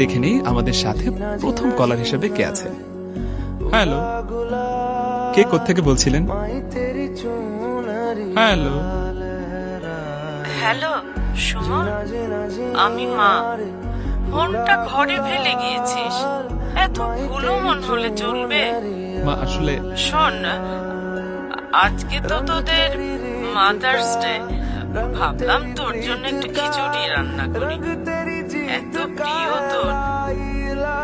দেখে নেই আমাদের সাথে প্রথম কলার হিসেবে কে আছে। হ্যালো, কে কোত্থেকে বলছিলেন? হ্যালো। হ্যালো সুমন, আমি মা। ফোনটা ঘরে ফেলে গিয়েছিস, এত ভুলো মন হলে চলবে? মা আসলে শোন, আজকে তো তোদের মাদার্স ডে, ভাবলাম তোর জন্য একটু খিচুড়ি রান্না করি, এত প্রিয় তোর।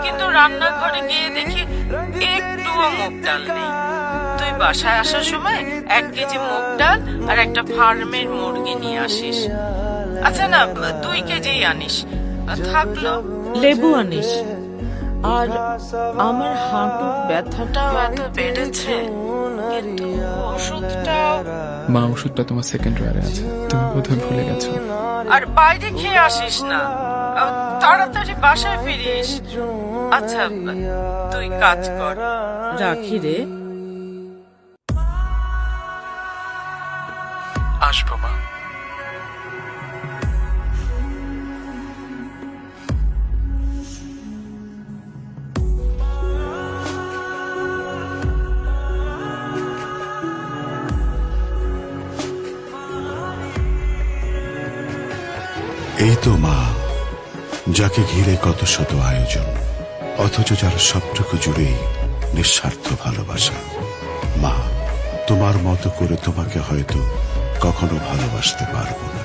কিন্তু রান্নাঘরে গিয়ে দেখি একটুও মুগ ডাল নেই। তুই বাসায় আসার সময় 1 কেজি মুগ ডাল আর একটা ফার্মের মুরগি নিয়ে আসিস। আচ্ছা না, 2 কেজি আনিস। থাকলো লেবু আনিস। আর আমার হাঁটুর ব্যথাটাও এত বেড়েছে, কিন্তু ওষুধটা। মা, ওষুধটা তোমার সেকেন্ড ড্রয়ারে আছে, তুমি বোধহয় ভুলে গেছো। আর বাইরে খেয়ে আসিস না, তাড়াতাড়ি বাসায় ফিরিস। আচ্ছা তুই কাজ কর, রাখি রে। আসবো মা। এই তো মা, যাকে ঘিরে কত শত আয়োজন, অথচ যার সবটুকু জুড়েই নিঃস্বার্থ ভালোবাসা। মা, তোমার মতো করে তোমাকে হয়তো কখনো ভালোবাসতে পারবো না।